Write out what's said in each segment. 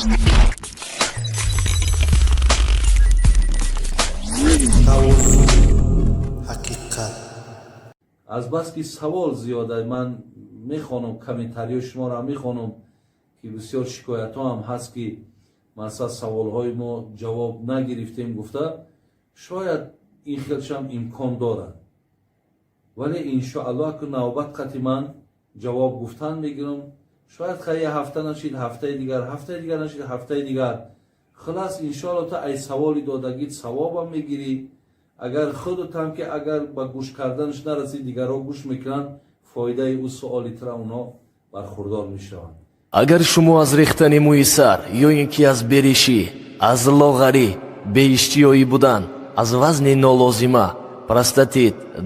از بس که سوال زیاده من میخوانم کامنتاری شما را میخوانم که بسیار شکایت ها هم هست که مثلا سوال های ما جواب نگرفتیم گفته شاید این خیلش هم امکان دارد ولی انشاءالله که نوبت قطعی من جواب گفتن میگیرم شاید خیلی هفته نشید هفته دیگر نشید هفته دیگر خلاص انشاءالله تا ای سوالی دادگید ثواب هم میگیری اگر خودت هم که اگر با گوش کردنش نرسید دیگرها گوش میکنن فایده او سوالی تر اونا برخوردار میشوند. اگر شما از ریختن موی سر یا اینکه از بریشی از لاغری به اشتیایی بودن از وزن نالازمه پروستات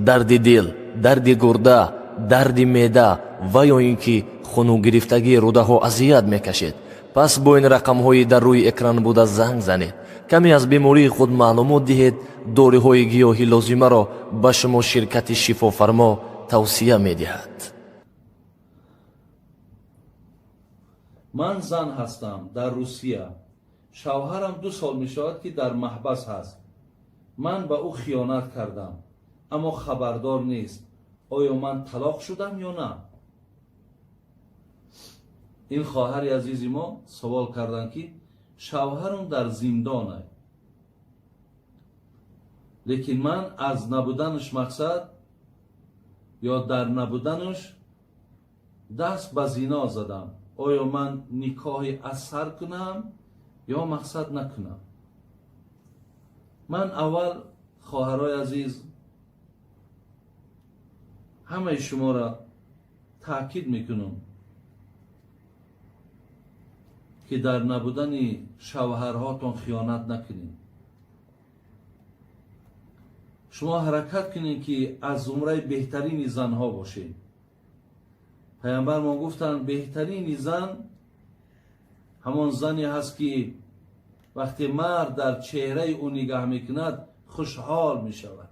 درد دل درد گرده درد معده و یا اینکه خونو گرفتگی روده ها اذیت میکشید پس با این رقم های در روی اکران بوده زنگ زنید کمی از بیماری خود معلومات دهید دوره های گیاهی لازمه را به شما شرکت شفافرما توصیه میدهد. من زن هستم در روسیه شوهرم 2 سال می شود که در محبس هست من به او خیانت کردم اما خبردار نیست آیا من طلاق شدم یا نه. این خواهر عزیز ما سوال کردن که شوهرم در زندانه لیکن من از نبودنش مقصد یا در نبودنش دست به زنا زدم آیا من نکاح اثر کنم یا مقصد نکنم. من اول خواهرای عزیز همه شما را تاکید میکنم که در نبودن شوهرهاتون خیانت نکنید. شما حرکت کنید که از زمره بهترین زنها باشید. پیامبر ما گفتن بهترین زن همان زنی هست که وقتی مرد در چهره او نگاه میکند خوشحال میشود.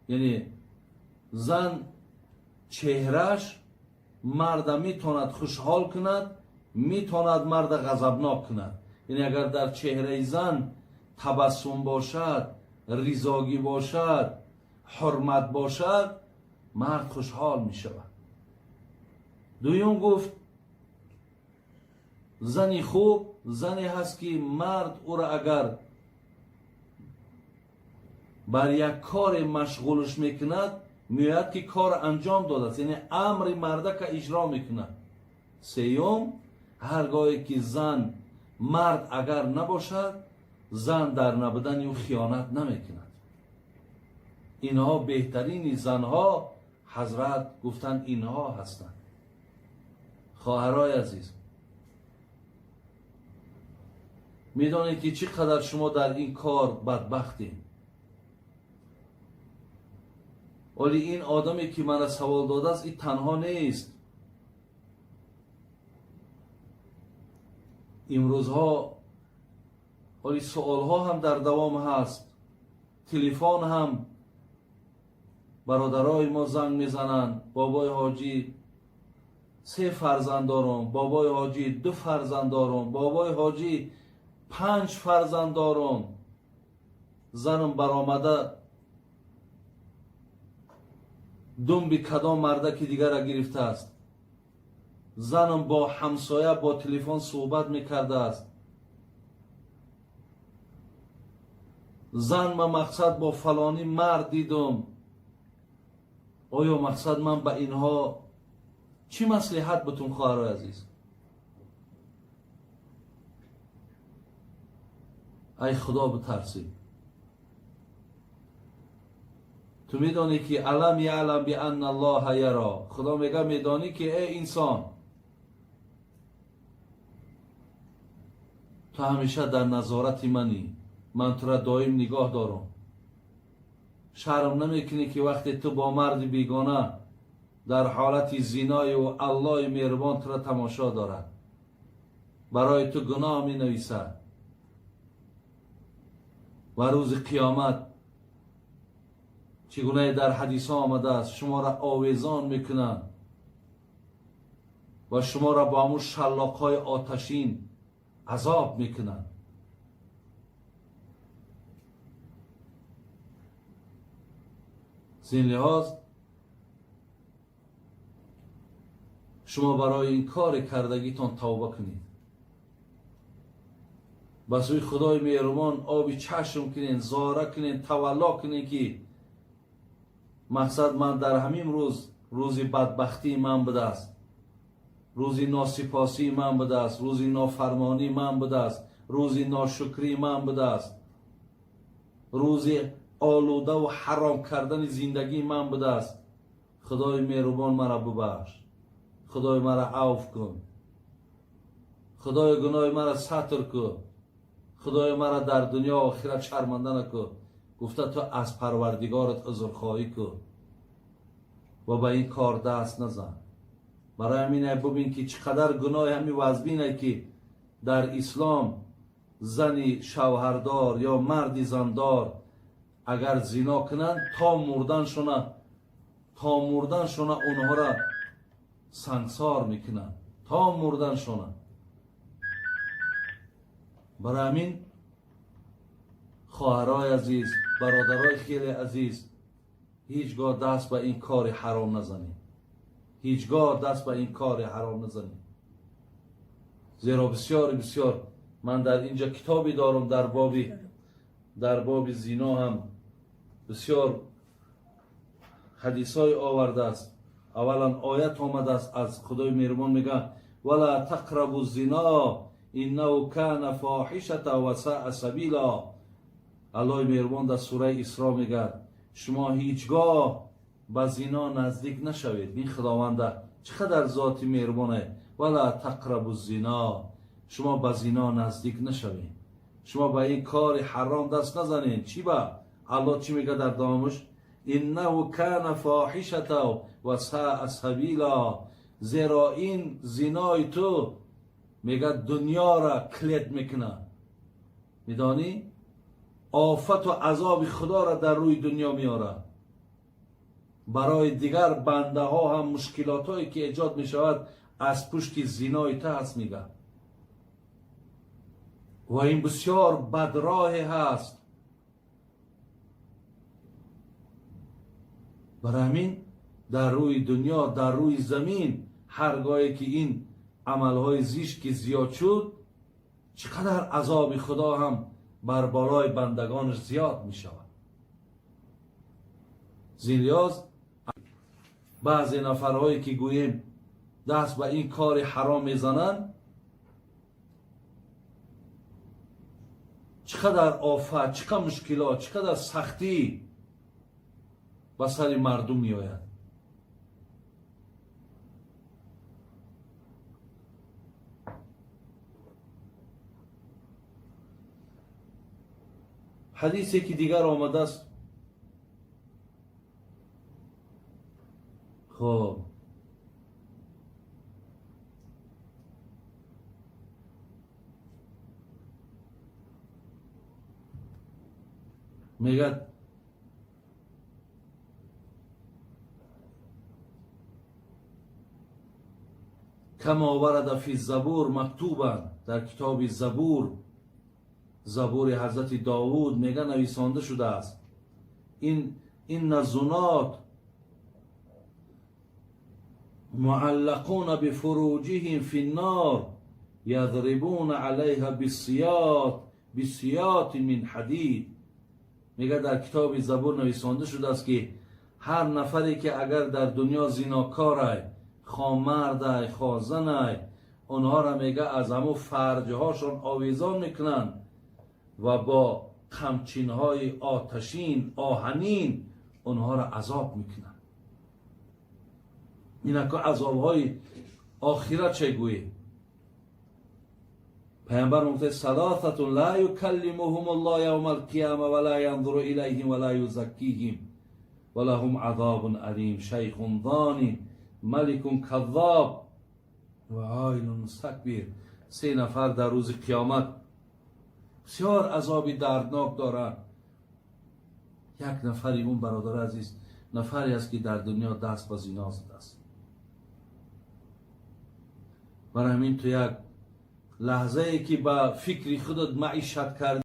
یعنی زن چهرهش مرد میتواند خوشحال کند میتواند مرد غضبناک کند. یعنی اگر در چهره زن تبسم باشد ریزاگی باشد حرمت باشد مرد خوشحال میشود. دویم گفت زنی خوب زنی هست که مرد او را اگر بر یک کار مشغولش میکند میاد که کار انجام داده است یعنی امر مرده که اجرا میکند. سیوم هرگاهی که زن مرد اگر نباشد زن در نبودن او خیانت نمیکند. اینها بهترین زنها حضرت گفتن اینها هستند. خواهرای عزیز میدانید که چقدر شما در این کار بدبختید ولی این آدمی که من سوال داده است این تنها نیست. امروزها ولی سوالها هم در دوام هست. تلفن هم برادرای ما زنگ میزنن بابای حاجی 3 فرزند دارم بابای حاجی 2 فرزند دارم بابای حاجی 5 فرزند دارم زنم برآمده دنبی کدام مرده که دیگر را گرفته است. زنم با همسایه با تلفن صحبت میکرده است. زن من مقصد با فلانی مرد دیدم. آیا مقصد من به اینها چی مصلحت بتون خواهر عزیز؟ ای خدا بترسید. تو میدانی که علم یعلم بان الله یرا. خدا میگه میدانی که ای انسان تو همیشه در نظارت منی من تو را دائم نگاه دارم. شرم نمیکنی که وقتی تو با مرد بیگانه در حالت زینای و الله مهربان تو را تماشا دارد برای تو گناه می نویسد و روز قیامت چگونه در حدیث ها آمده است شما را آویزان میکنند و شما را با همون شلاق های آتشین عذاب میکنند. زین لحاظ شما برای این کار کردگیتان توبه کنید، به سوی خدای مهربان آبی چشم کنین، زاره کنین، تولا کنین که مقصد من در همین روزی بدبختی من بوده است، روزی ناسپاسی من بوده است، روزی نافرمانی من بوده است، روزی ناشکری من بوده است، روزی آلوده و حرام کردن زندگی من بوده است. خدای مهربان مرا ببخش، خدای مرا عفو کن، خدای گناه مرا ستر کن، خدای مرا در دنیا و آخرت شرمنده نکن. گفته تو از پروردگارت عذرخواهی کن و به این کار دست نزن. برای همین ببین که چقدر گناه همین وزبینه که در اسلام زنی شوهردار یا مردی زندار اگر زنا کنند تا مردن شونه اونها را سنگسار میکنند، تا مردن شونه. برای همین خواهرای عزیز، برادرای خیلی عزیز، هیچگاه دست به این کار حرام نزنید، هیچگاه دست به این کار حرام نزنید. زیرا بسیار بسیار من در اینجا کتابی دارم در باب زنا هم بسیار حدیث های آورده است. اولا آیت آمده است از خدای مهربان میگه ولا تقربوا الزنا انه کان فاحشه و ساء سبیلا. الله مهربان در سوره اسراء میگه شما هیچگاه به زنا نزدیک نشوید. این خداوند چقدر ذات مهربانه. ولا تقربوا الزنا، شما به زنا نزدیک نشوید، شما به این کار حرام دست نزنید. چی با الله چی میگه در دامش؟ انه کان فاحشه و ساء سبیلا. زیرا این زنای تو میگه دنیا را کلید میکنه. میدانی آفت و عذاب خدا را در روی دنیا میاره. برای دیگر بنده ها هم مشکلات هایی که ایجاد میشود از پشت زنای ته هست میگه. و این بسیار بدراه هست. برای همین در روی دنیا، در روی زمین، هرگاهی که این عملهای زشت که زیاد شد، چقدر عذاب خدا هم بر بالای بندگانش زیاد می شود. زین لحاظ بعضی نفرهایی که گوییم دست به این کار حرام میزنند، چقدر آفت، چقدر مشکلات، چقدر سختی به سر مردم می آید. حدیثی که دیگر آمده است، خب میگه کما ورد فی الزبور مکتوبا، در کتاب زبور حضرت داوود میگه نویسانده شده است این الزنات معلقون بفروجهم فی النار یضربون علیها بسیاط من حدید. میگه در کتاب زبور نویسانده شده است که هر نفری که اگر در دنیا زناکاره، خواه مرده، خواه زنه، اونها را میگه از همون فرجهاشون آویزان میکنن و با قمچینهای آتشین، آهنین اونها را عذاب میکنن. اینکه عذابهای آخرت چگویی؟ پیامبر میگه ثلاثه لا یکلمهم الله یوم القیامه ولا ینظر الیهم ولا یزکیهم ولهم عذاب علیم شیخ ضانی ملک کذاب و عائل مستکبر. 3 نفر در روز قیامت بسیار عذابی دردناک دارند. یک نفری، اون برادر عزیز، نفری است که در دنیا دست به زنا زده است. برای همین تو یک لحظه ای که با فکر خودت معیشت کردی